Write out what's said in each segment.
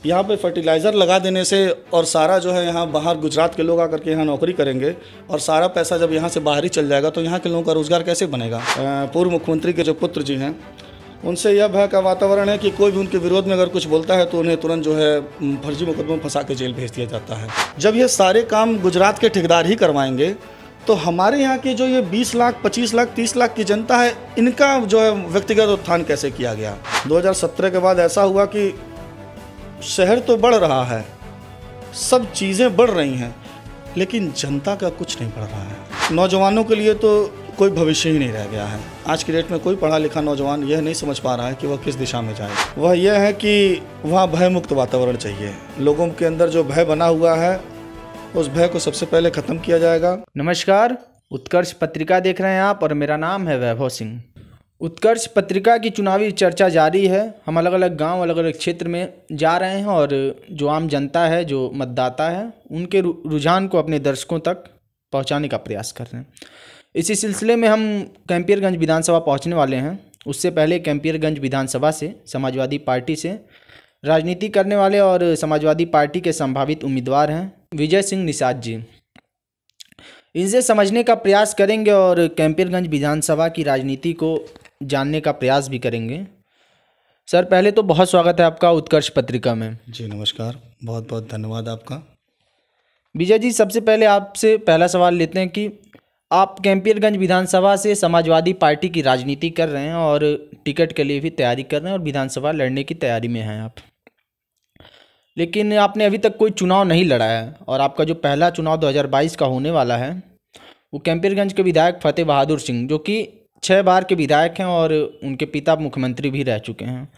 यहाँ पे फर्टिलाइज़र लगा देने से और सारा जो है यहाँ बाहर गुजरात के लोग आकर के यहाँ नौकरी करेंगे और सारा पैसा जब यहाँ से बाहर ही चल जाएगा तो यहाँ के लोगों का रोज़गार कैसे बनेगा। पूर्व मुख्यमंत्री के जो पुत्र जी हैं उनसे यह भय का वातावरण है कि कोई भी उनके विरोध में अगर कुछ बोलता है तो उन्हें तुरंत जो है फर्जी मुकदमों में फंसा के जेल भेज दिया जाता है। जब ये सारे काम गुजरात के ठेकेदार ही करवाएंगे तो हमारे यहाँ की जो ये 20 लाख 25 लाख 30 लाख की जनता है, इनका जो है व्यक्तिगत उत्थान कैसे किया गया। 2017 के बाद ऐसा हुआ कि शहर तो बढ़ रहा है, सब चीज़ें बढ़ रही हैं, लेकिन जनता का कुछ नहीं बढ़ रहा है। नौजवानों के लिए तो कोई भविष्य ही नहीं रह गया है। आज की डेट में कोई पढ़ा लिखा नौजवान यह नहीं समझ पा रहा है कि वह किस दिशा में जाए। वह यह है कि वहाँ भय मुक्त वातावरण चाहिए। लोगों के अंदर जो भय बना हुआ है उस भय को सबसे पहले ख़त्म किया जाएगा। नमस्कार, उत्कर्ष पत्रिका देख रहे हैं आप और मेरा नाम है वैभव सिंह। उत्कर्ष पत्रिका की चुनावी चर्चा जारी है। हम अलग अलग गांव, अलग अलग क्षेत्र में जा रहे हैं और जो आम जनता है, जो मतदाता है, उनके रुझान को अपने दर्शकों तक पहुंचाने का प्रयास कर रहे हैं। इसी सिलसिले में हम कैंपियरगंज विधानसभा पहुंचने वाले हैं। उससे पहले कैंपियरगंज विधानसभा से समाजवादी पार्टी से राजनीति करने वाले और समाजवादी पार्टी के संभावित उम्मीदवार हैं विजय सिंह निषाद जी। इनसे समझने का प्रयास करेंगे और कैंपियरगंज विधानसभा की राजनीति को जानने का प्रयास भी करेंगे। सर, पहले तो बहुत स्वागत है आपका उत्कर्ष पत्रिका में। जी नमस्कार, बहुत बहुत धन्यवाद आपका। विजय जी, सबसे पहले आपसे पहला सवाल लेते हैं कि आप कैंपियरगंज विधानसभा से समाजवादी पार्टी की राजनीति कर रहे हैं और टिकट के लिए भी तैयारी कर रहे हैं और विधानसभा लड़ने की तैयारी में हैं आप, लेकिन आपने अभी तक कोई चुनाव नहीं लड़ा है और आपका जो पहला चुनाव 2022 का होने वाला है वो कैंपियरगंज के विधायक फतेह बहादुर सिंह, जो कि 6 बार के विधायक हैं और उनके पिता मुख्यमंत्री भी रह चुके हैं।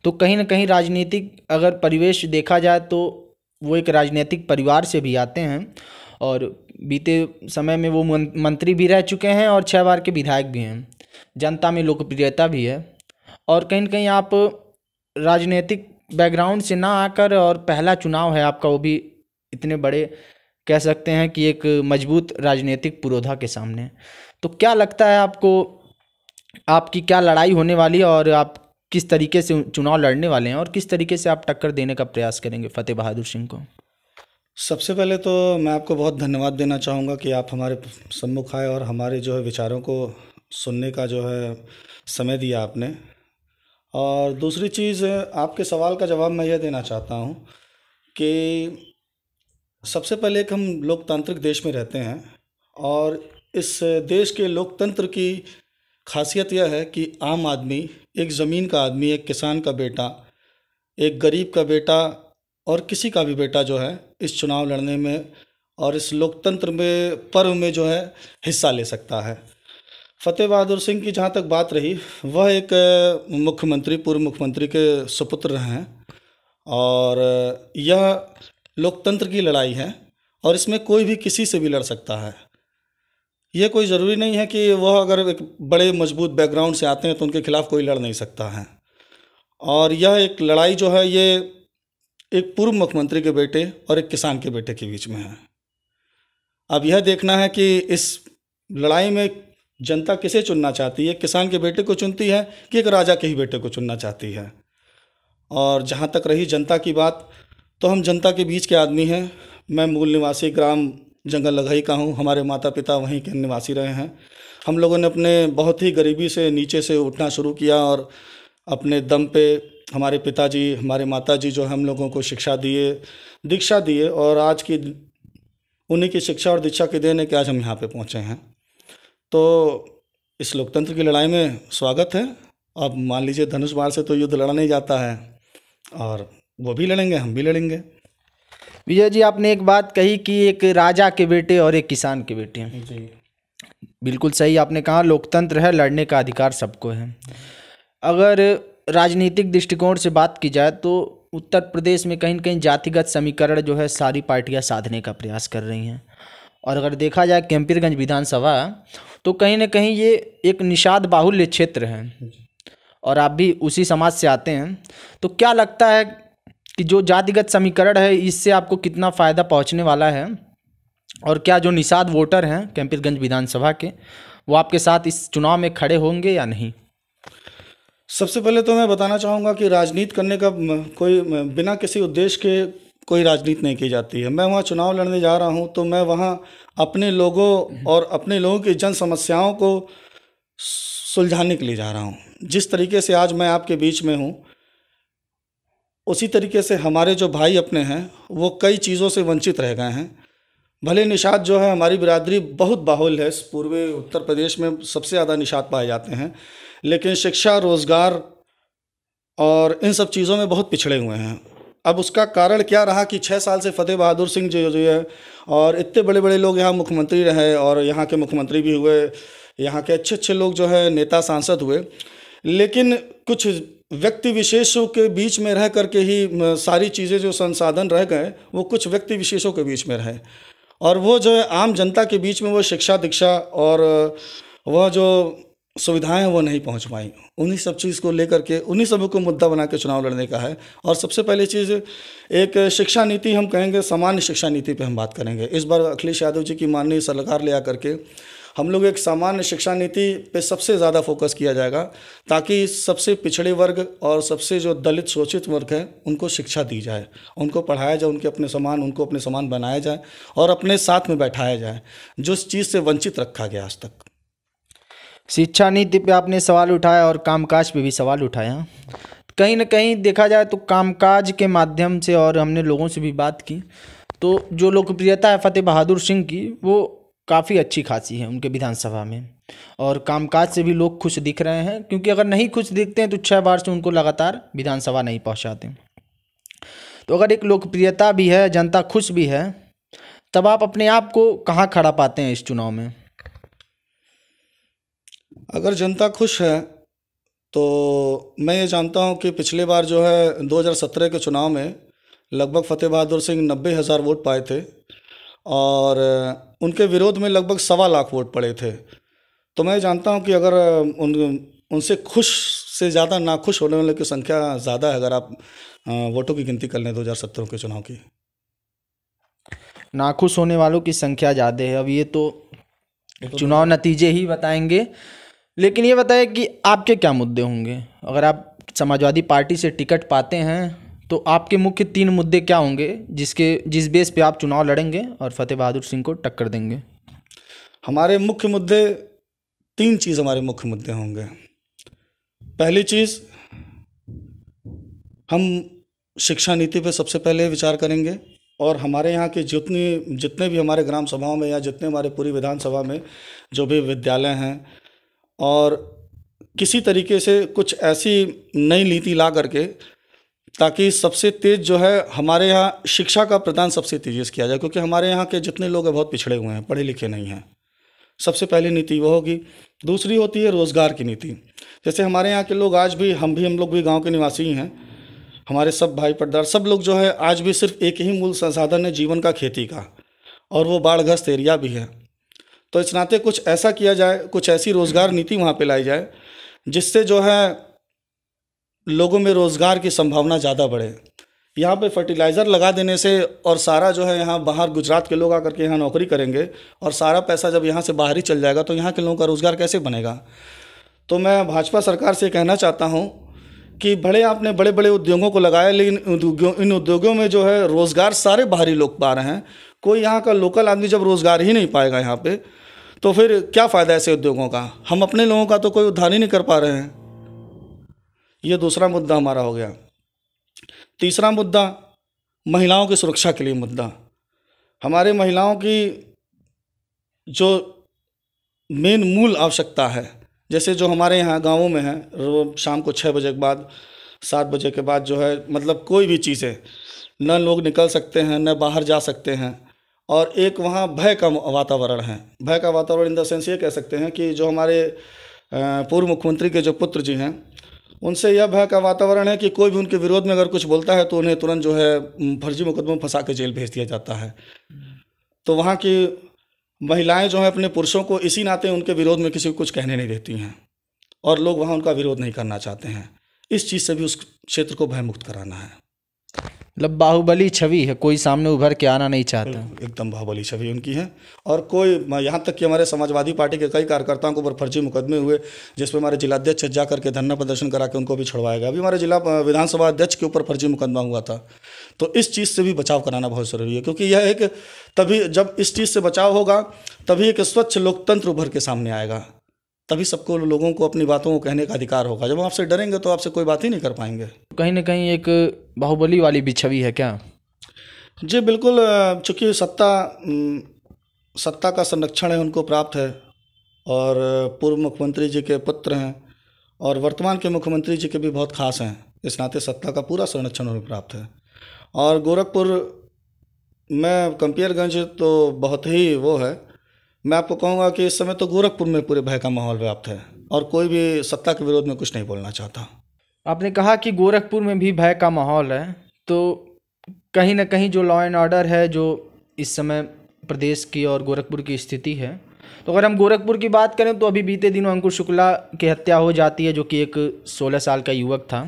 तो कहीं ना कहीं राजनीतिक अगर परिवेश देखा जाए तो वो एक राजनीतिक परिवार से भी आते हैं और बीते समय में वो मंत्री भी रह चुके हैं और 6 बार के विधायक भी हैं। जनता में लोकप्रियता भी है और कहीं ना कहीं आप राजनीतिक बैकग्राउंड से ना आकर और पहला चुनाव है आपका, वो भी इतने बड़े कह सकते हैं कि एक मजबूत राजनीतिक पुरोधा के सामने। तो क्या लगता है आपको, आपकी क्या लड़ाई होने वाली है और आप किस तरीके से चुनाव लड़ने वाले हैं और किस तरीके से आप टक्कर देने का प्रयास करेंगे फतेह बहादुर सिंह को? सबसे पहले तो मैं आपको बहुत धन्यवाद देना चाहूँगा कि आप हमारे सम्मुख आए और हमारे जो है विचारों को सुनने का जो है समय दिया आपने। और दूसरी चीज़, आपके सवाल का जवाब मैं यह देना चाहता हूँ कि सबसे पहले एक हम लोकतांत्रिक देश में रहते हैं और इस देश के लोकतंत्र की खासियत यह है कि आम आदमी, एक ज़मीन का आदमी, एक किसान का बेटा, एक गरीब का बेटा और किसी का भी बेटा जो है इस चुनाव लड़ने में और इस लोकतंत्र में पर्व में जो है हिस्सा ले सकता है। फतेह बहादुर सिंह की जहाँ तक बात रही, वह एक मुख्यमंत्री, पूर्व मुख्यमंत्री के सुपुत्र हैं और यह लोकतंत्र की लड़ाई है और इसमें कोई भी किसी से भी लड़ सकता है। यह कोई ज़रूरी नहीं है कि वह अगर एक बड़े मजबूत बैकग्राउंड से आते हैं तो उनके खिलाफ़ कोई लड़ नहीं सकता है। और यह एक लड़ाई जो है ये एक पूर्व मुख्यमंत्री के बेटे और एक किसान के बेटे के बीच में है। अब यह देखना है कि इस लड़ाई में जनता किसे चुनना चाहती है, किसान के बेटे को चुनती है कि एक राजा के ही बेटे को चुनना चाहती है। और जहाँ तक रही जनता की बात, तो हम जनता के बीच के आदमी हैं। मैं मूल निवासी ग्राम जंगल लगाई का हूँ, हमारे माता पिता वहीं के निवासी रहे हैं। हम लोगों ने अपने बहुत ही गरीबी से नीचे से उठना शुरू किया और अपने दम पे हमारे पिताजी, हमारे माताजी जो हम लोगों को शिक्षा दिए, दीक्षा दिए और आज की उन्हीं की शिक्षा और दीक्षा की देन है कि आज हम यहाँ पे पहुँचे हैं। तो इस लोकतंत्र की लड़ाई में स्वागत है। अब मान लीजिए धनुष बाण से तो युद्ध लड़ा नहीं जाता है और वो भी लड़ेंगे, हम भी लड़ेंगे। विजय जी, आपने एक बात कही कि एक राजा के बेटे और एक किसान के बेटे हैं। जी बिल्कुल सही आपने कहा, लोकतंत्र है, लड़ने का अधिकार सबको है। अगर राजनीतिक दृष्टिकोण से बात की जाए तो उत्तर प्रदेश में कहीं न कहीं जातिगत समीकरण जो है सारी पार्टियां साधने का प्रयास कर रही हैं और अगर देखा जाए कैंपियरगंज विधानसभा तो कहीं ना कहीं ये एक निषाद बाहुल्य क्षेत्र है और आप भी उसी समाज से आते हैं। तो क्या लगता है कि जो जातिगत समीकरण है इससे आपको कितना फ़ायदा पहुंचने वाला है और क्या जो निषाद वोटर हैं कैंपियरगंज विधानसभा के वो आपके साथ इस चुनाव में खड़े होंगे या नहीं? सबसे पहले तो मैं बताना चाहूँगा कि राजनीति करने का कोई बिना किसी उद्देश्य के कोई राजनीति नहीं की जाती है। मैं वहाँ चुनाव लड़ने जा रहा हूँ तो मैं वहाँ अपने लोगों और अपने लोगों की जन समस्याओं को सुलझाने के लिए जा रहा हूँ। जिस तरीके से आज मैं आपके बीच में हूँ, उसी तरीके से हमारे जो भाई अपने हैं वो कई चीज़ों से वंचित रह गए हैं। भले निषाद जो है, हमारी बिरादरी बहुत बाहुल है, पूर्वी उत्तर प्रदेश में सबसे ज़्यादा निषाद पाए जाते हैं, लेकिन शिक्षा, रोज़गार और इन सब चीज़ों में बहुत पिछड़े हुए हैं। अब उसका कारण क्या रहा कि 6 साल से फतेह बहादुर सिंह जो है, और इतने बड़े बड़े लोग यहाँ मुख्यमंत्री रहे और यहाँ के मुख्यमंत्री भी हुए, यहाँ के अच्छे अच्छे लोग जो है नेता सांसद हुए, लेकिन कुछ व्यक्ति विशेषों के बीच में रह करके ही सारी चीज़ें जो संसाधन रह गए वो कुछ व्यक्ति विशेषों के बीच में रहे, और वो जो है आम जनता के बीच में वो शिक्षा दीक्षा और वह जो सुविधाएं हैं वो नहीं पहुंच पाई। उन्हीं सब चीज़ को लेकर के, उन्हीं सब को मुद्दा बना के चुनाव लड़ने का है। और सबसे पहली चीज़ एक शिक्षा नीति, हम कहेंगे सामान्य शिक्षा नीति पे हम बात करेंगे। इस बार अखिलेश यादव जी की माननीय सरकार ले आकर के हम लोग एक सामान्य शिक्षा नीति पे सबसे ज़्यादा फोकस किया जाएगा, ताकि सबसे पिछड़े वर्ग और सबसे जो दलित शोषित वर्ग है उनको शिक्षा दी जाए, उनको पढ़ाया जाए, उनको अपने समान बनाया जाए और अपने साथ में बैठाया जाए, जो इस चीज़ से वंचित रखा गया आज तक। शिक्षा नीति पे आपने सवाल उठाया और कामकाज पे भी सवाल उठाया। कहीं ना कहीं देखा जाए तो कामकाज के माध्यम से, और हमने लोगों से भी बात की, तो जो लोकप्रियता है फतेह बहादुर सिंह की वो काफ़ी अच्छी खासी है उनके विधानसभा में, और कामकाज से भी लोग खुश दिख रहे हैं, क्योंकि अगर नहीं खुश दिखते हैं तो 6 बार से उनको लगातार विधानसभा नहीं पहुंचाते। तो अगर एक लोकप्रियता भी है, जनता खुश भी है, तब आप अपने आप को कहाँ खड़ा पाते हैं इस चुनाव में? अगर जनता खुश है तो मैं ये जानता हूँ कि पिछले बार जो है 2017 के चुनाव में लगभग फतेह बहादुर सिंह 90,000 वोट पाए थे और उनके विरोध में लगभग 1.25 लाख वोट पड़े थे। तो मैं जानता हूँ कि अगर उनसे खुश से ज़्यादा नाखुश होने वालों की संख्या ज़्यादा है, अगर आप वोटों की गिनती कर लें 2017 के चुनाव की। नाखुश होने वालों की संख्या ज़्यादा है। अब ये तो चुनाव नतीजे ही बताएंगे, लेकिन ये बताएं कि आपके क्या मुद्दे होंगे अगर आप समाजवादी पार्टी से टिकट पाते हैं, तो आपके मुख्य 3 मुद्दे क्या होंगे जिस बेस पे आप चुनाव लड़ेंगे और फतेह बहादुर सिंह को टक्कर देंगे? हमारे मुख्य मुद्दे 3 चीज़ हमारे मुख्य मुद्दे होंगे। पहली चीज़, हम शिक्षा नीति पे सबसे पहले विचार करेंगे, और हमारे यहाँ के जितने भी हमारे ग्राम सभाओं में या जितने हमारे पूरी विधानसभा में जो भी विद्यालय हैं, और किसी तरीके से कुछ ऐसी नई नीति ला करके ताकि सबसे तेज़ जो है हमारे यहाँ शिक्षा का प्रदान सबसे तेज़ी से किया जाए, क्योंकि हमारे यहाँ के जितने लोग हैं बहुत पिछड़े हुए हैं, पढ़े लिखे नहीं हैं। सबसे पहली नीति वो होगी। दूसरी होती है रोज़गार की नीति। जैसे हमारे यहाँ के लोग आज भी, हम लोग भी गाँव के निवासी ही हैं, हमारे सब भाई पटदार सब लोग जो है आज भी सिर्फ एक ही मूल संसाधन है जीवन का, खेती का, और वो बाढ़ग्रस्त एरिया भी है। तो इस नाते कुछ ऐसा किया जाए, कुछ ऐसी रोज़गार नीति वहाँ पे लाई जाए जिससे जो है लोगों में रोज़गार की संभावना ज़्यादा बढ़े। यहाँ पे फर्टिलाइज़र लगा देने से और सारा जो है यहाँ बाहर गुजरात के लोग आकर के यहाँ नौकरी करेंगे, और सारा पैसा जब यहाँ से बाहर ही चल जाएगा तो यहाँ के लोगों का रोज़गार कैसे बनेगा? तो मैं भाजपा सरकार से कहना चाहता हूँ कि भले आपने बड़े बड़े उद्योगों को लगाया, लेकिन इन उद्योगों में जो है रोज़गार सारे बाहरी लोग पा रहे हैं। कोई यहाँ का लोकल आदमी जब रोज़गार ही नहीं पाएगा यहाँ पे, तो फिर क्या फ़ायदा ऐसे उद्योगों का? हम अपने लोगों का तो कोई उद्धार ही नहीं कर पा रहे हैं। ये दूसरा मुद्दा हमारा हो गया। तीसरा मुद्दा, महिलाओं की सुरक्षा के लिए मुद्दा। हमारे महिलाओं की जो मेन मूल आवश्यकता है, जैसे जो हमारे यहाँ गांवों में है, शाम को 6 बजे के बाद, 7 बजे के बाद जो है मतलब कोई भी चीज़ें, न लोग निकल सकते हैं न बाहर जा सकते हैं, और एक वहाँ भय का वातावरण है। भय का वातावरण इन द सेंस ये कह सकते हैं कि जो हमारे पूर्व मुख्यमंत्री के जो पुत्र जी हैं, उनसे यह भय का वातावरण है कि कोई भी उनके विरोध में अगर कुछ बोलता है तो उन्हें तुरंत जो है फर्जी मुकदमे में फंसा के जेल भेज दिया जाता है। तो वहाँ की महिलाएं जो हैं अपने पुरुषों को इसी नाते उनके विरोध में किसी को कुछ कहने नहीं देती हैं, और लोग वहाँ उनका विरोध नहीं करना चाहते हैं। इस चीज़ से भी उस क्षेत्र को भयमुक्त कराना है। मतलब बाहुबली छवि है, कोई सामने उभर के आना नहीं चाहता। एकदम बाहुबली छवि उनकी है। और कोई यहाँ तक कि हमारे समाजवादी पार्टी के कई कार्यकर्ताओं के ऊपर फर्जी मुकदमे हुए, जिसमें हमारे जिलाध्यक्ष जा करके धरना प्रदर्शन करा के उनको भी छुड़वाया गया। अभी हमारे जिला विधानसभा अध्यक्ष के ऊपर फर्जी मुकदमा हुआ था। तो इस चीज़ से भी बचाव कराना बहुत ज़रूरी है, क्योंकि यह एक तभी जब इस चीज़ से बचाव होगा तभी एक स्वच्छ लोकतंत्र उभर के सामने आएगा, तभी सबको लोगों को अपनी बातों को कहने का अधिकार होगा। जब हम आपसे डरेंगे तो आपसे कोई बात ही नहीं कर पाएंगे। कहीं ना कहीं एक बाहुबली वाली भी छवि है क्या? जी बिल्कुल, चूँकि सत्ता का संरक्षण है उनको प्राप्त है, और पूर्व मुख्यमंत्री जी के पुत्र हैं और वर्तमान के मुख्यमंत्री जी के भी बहुत खास हैं, इस नाते सत्ता का पूरा संरक्षण उन्हें प्राप्त है। और गोरखपुर में कंपियरगंज तो बहुत ही वो है, मैं आपको कहूँगा कि इस समय तो गोरखपुर में पूरे भय का माहौल व्याप्त है और कोई भी सत्ता के विरोध में कुछ नहीं बोलना चाहता। आपने कहा कि गोरखपुर में भी भय का माहौल है, तो कहीं ना कहीं जो लॉ एंड ऑर्डर है, जो इस समय प्रदेश की और गोरखपुर की स्थिति है, तो अगर हम गोरखपुर की बात करें तो अभी बीते दिनों अंकुर शुक्ला की हत्या हो जाती है, जो कि एक 16 साल का युवक था,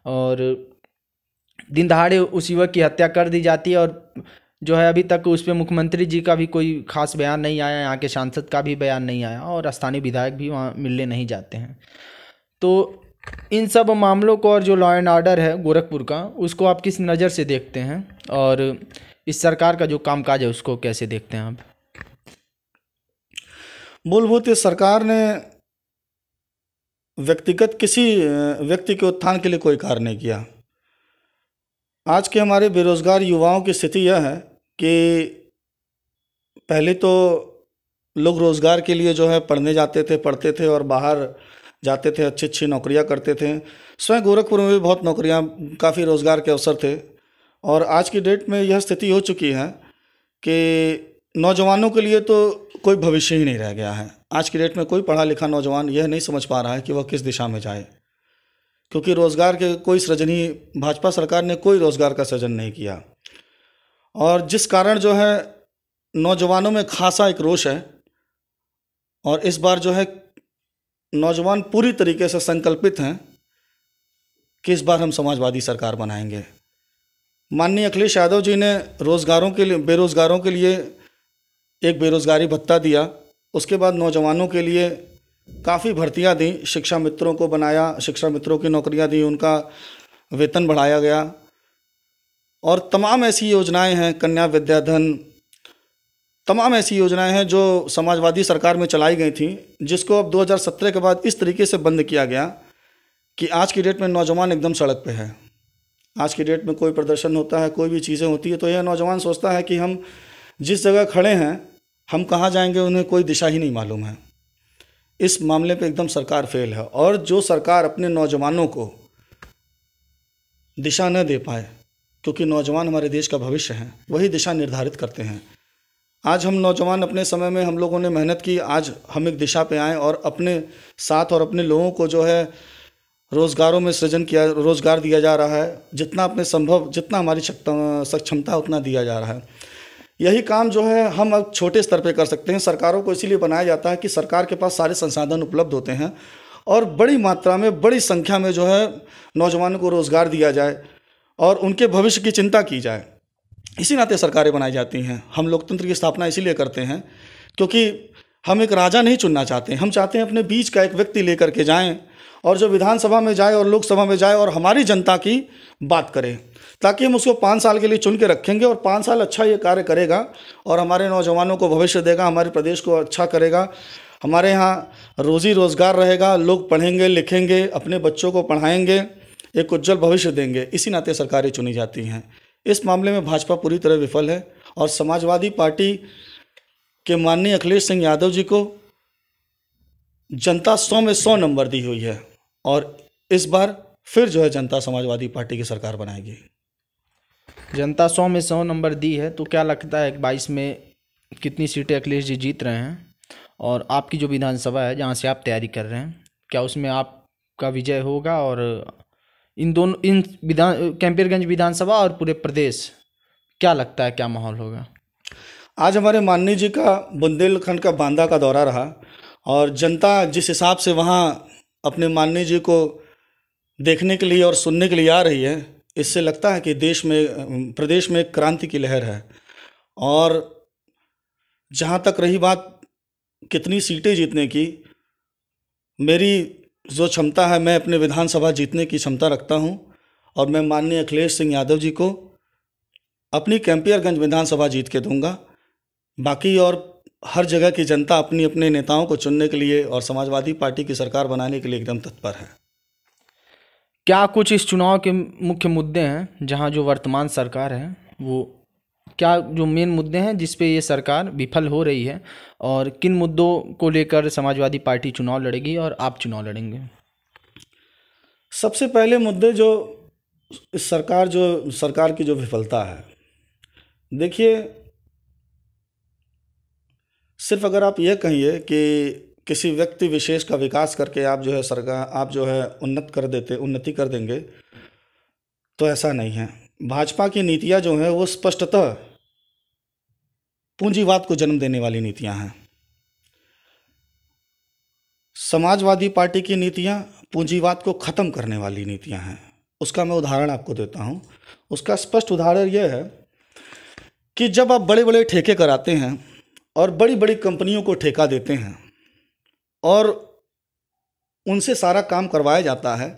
और दिन दहाड़े उस युवक की हत्या कर दी जाती है। और जो है अभी तक उस पर मुख्यमंत्री जी का भी कोई खास बयान नहीं आया, यहाँ के सांसद का भी बयान नहीं आया, और स्थानीय विधायक भी वहाँ मिलने नहीं जाते हैं। तो इन सब मामलों को और जो लॉ एंड ऑर्डर है गोरखपुर का, उसको आप किस नज़र से देखते हैं, और इस सरकार का जो कामकाज है उसको कैसे देखते हैं आप? मूलभूत इस सरकार ने व्यक्तिगत किसी व्यक्ति के उत्थान के लिए कोई कार्य नहीं किया। आज के हमारे बेरोजगार युवाओं की स्थिति यह है कि पहले तो लोग रोज़गार के लिए जो है पढ़ते थे और बाहर जाते थे, अच्छी अच्छी नौकरियां करते थे। स्वयं गोरखपुर में भी बहुत नौकरियां, काफ़ी रोज़गार के अवसर थे। और आज की डेट में यह स्थिति हो चुकी है कि नौजवानों के लिए तो कोई भविष्य ही नहीं रह गया है। आज की डेट में कोई पढ़ा लिखा नौजवान यह नहीं समझ पा रहा है कि वह किस दिशा में जाए, क्योंकि रोज़गार के कोई सृजन ही, भाजपा सरकार ने कोई रोज़गार का सृजन नहीं किया। और जिस कारण जो है नौजवानों में खासा एक रोष है, और इस बार जो है नौजवान पूरी तरीके से संकल्पित हैं कि इस बार हम समाजवादी सरकार बनाएंगे। माननीय अखिलेश यादव जी ने बेरोज़गारों के लिए एक बेरोज़गारी भत्ता दिया, उसके बाद नौजवानों के लिए काफ़ी भर्तियां दी, शिक्षा मित्रों को बनाया, शिक्षा मित्रों की नौकरियां दी, उनका वेतन बढ़ाया गया, और तमाम ऐसी योजनाएं हैं, कन्या विद्याधन, तमाम ऐसी योजनाएं हैं जो समाजवादी सरकार में चलाई गई थी, जिसको अब 2017 के बाद इस तरीके से बंद किया गया कि आज की डेट में नौजवान एकदम सड़क पे है। आज की डेट में कोई प्रदर्शन होता है, कोई भी चीज़ें होती है, तो यह नौजवान सोचता है कि हम जिस जगह खड़े हैं हम कहाँ जाएंगे, उन्हें कोई दिशा ही नहीं मालूम है। इस मामले पे एकदम सरकार फेल है। और जो सरकार अपने नौजवानों को दिशा न दे पाए, क्योंकि नौजवान हमारे देश का भविष्य हैं, वही दिशा निर्धारित करते हैं। आज हम नौजवान अपने समय में हम लोगों ने मेहनत की, आज हम एक दिशा पे आए और अपने साथ और अपने लोगों को जो है रोज़गारों में सृजन किया, रोज़गार दिया जा रहा है, जितना अपने संभव, जितना हमारी सक्षमता उतना दिया जा रहा है। यही काम जो है हम अब छोटे स्तर पे कर सकते हैं। सरकारों को इसीलिए बनाया जाता है कि सरकार के पास सारे संसाधन उपलब्ध होते हैं और बड़ी मात्रा में, बड़ी संख्या में जो है नौजवानों को रोज़गार दिया जाए और उनके भविष्य की चिंता की जाए। इसी नाते सरकारें बनाई जाती हैं। हम लोकतंत्र की स्थापना इसीलिए करते हैं क्योंकि हम एक राजा नहीं चुनना चाहते, हम चाहते हैं अपने बीच का एक व्यक्ति लेकर के जाएं और जो विधानसभा में जाए और लोकसभा में जाए और हमारी जनता की बात करे, ताकि हम उसको 5 साल के लिए चुन के रखेंगे और 5 साल अच्छा ये कार्य करेगा और हमारे नौजवानों को भविष्य देगा, हमारे प्रदेश को अच्छा करेगा, हमारे यहाँ रोज़ी रोज़गार रहेगा, लोग पढ़ेंगे लिखेंगे, अपने बच्चों को पढ़ाएंगे, एक उज्जवल भविष्य देंगे। इसी नाते सरकारें चुनी जाती हैं। इस मामले में भाजपा पूरी तरह विफल है और समाजवादी पार्टी के माननीय अखिलेश सिंह यादव जी को जनता 100 में 100 नंबर दी हुई है और इस बार फिर जो है जनता समाजवादी पार्टी की सरकार बनाएगी। जनता 100 में 100 नंबर दी है, तो क्या लगता है 22 में कितनी सीटें अखिलेश जी जीत रहे हैं? और आपकी जो विधानसभा है जहाँ से आप तैयारी कर रहे हैं, क्या उसमें आपका विजय होगा? और इन कैंपियरगंज विधानसभा और पूरे प्रदेश, क्या लगता है क्या माहौल होगा? आज हमारे माननीय जी का बुंदेलखंड का बांदा का दौरा रहा और जनता जिस हिसाब से वहाँ अपने माननीय जी को देखने के लिए और सुनने के लिए आ रही है, इससे लगता है कि प्रदेश में एक क्रांति की लहर है। और जहाँ तक रही बात कितनी सीटें जीतने की, मेरी जो क्षमता है, मैं अपने विधानसभा जीतने की क्षमता रखता हूँ और मैं माननीय अखिलेश सिंह यादव जी को अपनी कैंपियरगंज विधानसभा जीत के दूंगा। बाकी और हर जगह की जनता अपनी अपने नेताओं को चुनने के लिए और समाजवादी पार्टी की सरकार बनाने के लिए एकदम तत्पर है। क्या कुछ इस चुनाव के मुख्य मुद्दे हैं जहां जो वर्तमान सरकार है, वो क्या जो मेन मुद्दे हैं जिस पे ये सरकार विफल हो रही है, और किन मुद्दों को लेकर समाजवादी पार्टी चुनाव लड़ेगी और आप चुनाव लड़ेंगे? सबसे पहले मुद्दे जो इस सरकार की जो विफलता है, देखिए, सिर्फ अगर आप ये कहिए कि किसी व्यक्ति विशेष का विकास करके आप जो है उन्नति कर देंगे, तो ऐसा नहीं है। भाजपा की नीतियां जो हैं वो स्पष्टतः पूंजीवाद को जन्म देने वाली नीतियां हैं। समाजवादी पार्टी की नीतियां पूंजीवाद को ख़त्म करने वाली नीतियां हैं। उसका मैं उदाहरण आपको देता हूं। उसका स्पष्ट उदाहरण यह है कि जब आप बड़े बड़े ठेके कराते हैं और बड़ी बड़ी कंपनियों को ठेका देते हैं और उनसे सारा काम करवाया जाता है,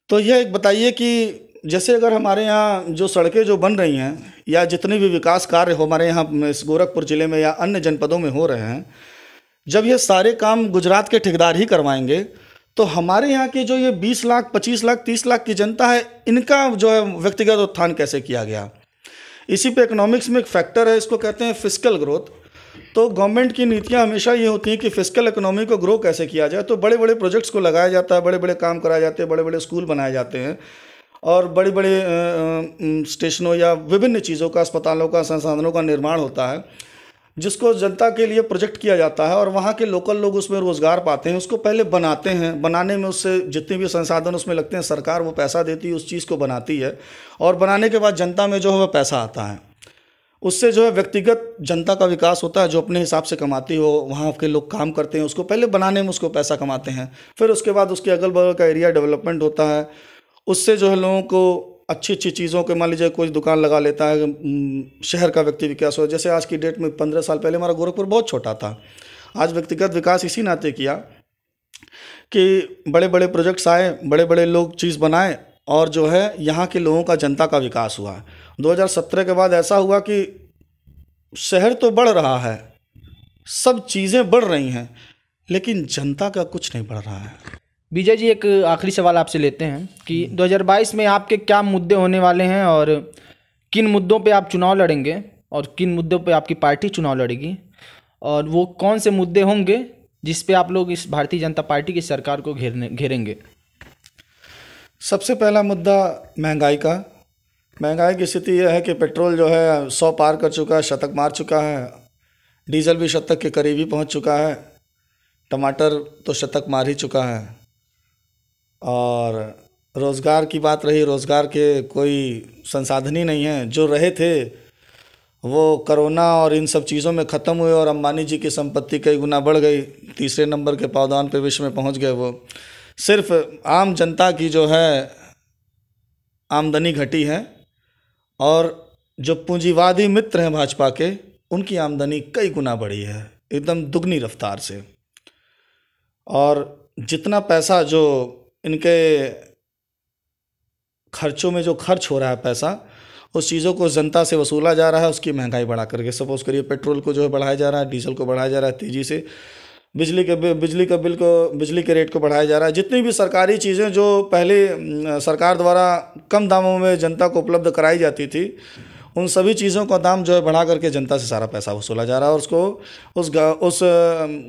तो यह एक बताइए कि जैसे अगर हमारे यहाँ जो सड़कें जो बन रही हैं या जितने भी विकास कार्य हमारे यहाँ इस गोरखपुर ज़िले में या अन्य जनपदों में हो रहे हैं, जब ये सारे काम गुजरात के ठेकेदार ही करवाएंगे, तो हमारे यहाँ की जो ये 20 लाख 25 लाख 30 लाख की जनता है, इनका जो है व्यक्तिगत उत्थान कैसे किया गया? इसी पे इकोनॉमिक्स में एक फैक्टर है, इसको कहते हैं फिस्कल ग्रोथ। तो गवर्नमेंट की नीतियाँ हमेशा ये होती हैं कि फिस्कल इकोनॉमी को ग्रो कैसे किया जाए। तो बड़े बड़े प्रोजेक्ट्स को लगाया जाता है, बड़े बड़े काम कराए जाते हैं, बड़े बड़े स्कूल बनाए जाते हैं और बड़े बड़े स्टेशनों या विभिन्न चीज़ों का, अस्पतालों का, संसाधनों का निर्माण होता है, जिसको जनता के लिए प्रोजेक्ट किया जाता है और वहाँ के लोकल लोग उसमें रोज़गार पाते हैं। उसको पहले बनाते हैं, बनाने में उससे जितने भी संसाधन उसमें लगते हैं, सरकार वो पैसा देती है, उस चीज़ को बनाती है और बनाने के बाद जनता में जो है वह पैसा आता है। उससे जो है व्यक्तिगत जनता का विकास होता है, जो अपने हिसाब से कमाती हो, वहाँ के लोग काम करते हैं, उसको पहले बनाने में उसको पैसा कमाते हैं, फिर उसके बाद उसके अगल बगल का एरिया डेवलपमेंट होता है। उससे जो है लोगों को अच्छी अच्छी चीज़ों के, मान लीजिए कोई दुकान लगा लेता है, शहर का व्यक्ति विकास हो। जैसे आज की डेट में 15 साल पहले हमारा गोरखपुर बहुत छोटा था, आज व्यक्तिगत विकास इसी नाते किया कि बड़े बड़े प्रोजेक्ट्स आए, बड़े बड़े लोग चीज़ बनाए और जो है यहाँ के लोगों का, जनता का विकास हुआ। 2017 के बाद ऐसा हुआ कि शहर तो बढ़ रहा है, सब चीज़ें बढ़ रही हैं, लेकिन जनता का कुछ नहीं बढ़ रहा है। विजय जी, एक आखिरी सवाल आपसे लेते हैं कि 2022 में आपके क्या मुद्दे होने वाले हैं और किन मुद्दों पे आप चुनाव लड़ेंगे और किन मुद्दों पे आपकी पार्टी चुनाव लड़ेगी, और वो कौन से मुद्दे होंगे जिस पे आप लोग इस भारतीय जनता पार्टी की सरकार को घेरेंगे? सबसे पहला मुद्दा महंगाई का। महंगाई की स्थिति यह है कि पेट्रोल जो है 100 पार कर चुका है, शतक मार चुका है, डीजल भी शतक के करीब ही पहुँच चुका है, टमाटर तो शतक मार ही चुका है। और रोज़गार की बात रही, रोज़गार के कोई संसाधन ही नहीं है। जो रहे थे वो कोरोना और इन सब चीज़ों में ख़त्म हुए और अंबानी जी की संपत्ति कई गुना बढ़ गई, तीसरे नंबर के पावदान पे विश्व में पहुंच गए। वो सिर्फ आम जनता की जो है आमदनी घटी है और जो पूंजीवादी मित्र हैं भाजपा के, उनकी आमदनी कई गुना बढ़ी है, एकदम दुगनी रफ्तार से। और जितना पैसा जो इनके खर्चों में जो खर्च हो रहा है पैसा, उस चीज़ों को जनता से वसूला जा रहा है, उसकी महंगाई बढ़ा करके। सपोज़ करिए पेट्रोल को जो है बढ़ाया जा रहा है, डीजल को बढ़ाया जा रहा है तेज़ी से, बिजली के रेट को बढ़ाया जा रहा है। जितनी भी सरकारी चीज़ें जो पहले सरकार द्वारा कम दामों में जनता को उपलब्ध कराई जाती थी, उन सभी चीज़ों का दाम जो है बढ़ा करके जनता से सारा पैसा वसूला जा रहा है और उसको उस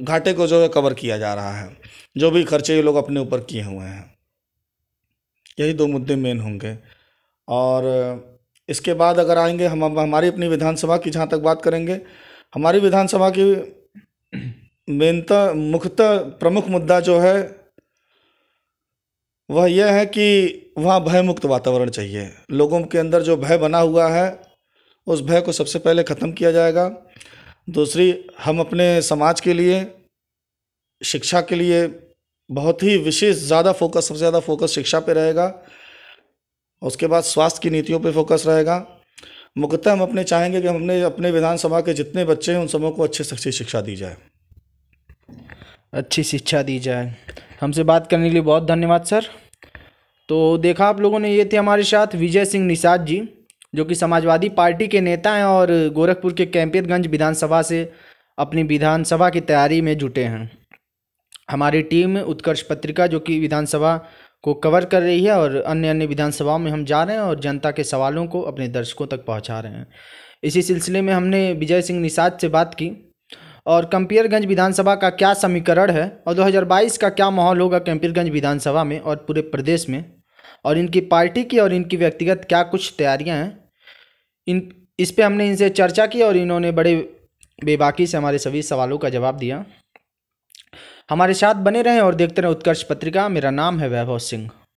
घाटे को जो है कवर किया जा रहा है, जो भी खर्चे ये लोग अपने ऊपर किए हुए हैं। यही दो मुद्दे मेन होंगे। और इसके बाद अगर आएंगे हम हमारी अपनी विधानसभा की, जहाँ तक बात करेंगे, हमारी विधानसभा की मुख्यतः प्रमुख मुद्दा जो है वह यह है कि वहाँ भय मुक्त वातावरण चाहिए। लोगों के अंदर जो भय बना हुआ है, उस भय को सबसे पहले ख़त्म किया जाएगा। दूसरी, हम अपने समाज के लिए, शिक्षा के लिए बहुत ही विशेष सबसे ज़्यादा फोकस शिक्षा पे रहेगा। उसके बाद स्वास्थ्य की नीतियों पे फोकस रहेगा। मुख्यतः हम अपने चाहेंगे कि हम अपने विधानसभा के जितने बच्चे हैं उन सबों को अच्छी से अच्छी शिक्षा दी जाए। अच्छी शिक्षा दी जाए। हमसे बात करने के लिए बहुत धन्यवाद सर। तो देखा आप लोगों ने, ये थे हमारे साथ विजय सिंह निषाद जी, जो कि समाजवादी पार्टी के नेता हैं और गोरखपुर के कैंपियरगंज विधानसभा से अपनी विधानसभा की तैयारी में जुटे हैं। हमारी टीम उत्कर्ष पत्रिका जो कि विधानसभा को कवर कर रही है और अन्य अन्य विधानसभाओं में हम जा रहे हैं और जनता के सवालों को अपने दर्शकों तक पहुंचा रहे हैं। इसी सिलसिले में हमने विजय सिंह निषाद से बात की और कैंपियरगंज विधानसभा का क्या समीकरण है और 2022 का क्या माहौल होगा कैंपियरगंज विधानसभा में और पूरे प्रदेश में, और इनकी पार्टी की और इनकी व्यक्तिगत क्या कुछ तैयारियां हैं, इस पे हमने इनसे चर्चा की और इन्होंने बड़े बेबाकी से हमारे सभी सवालों का जवाब दिया। हमारे साथ बने रहें और देखते रहें उत्कर्ष पत्रिका। मेरा नाम है वैभव सिंह।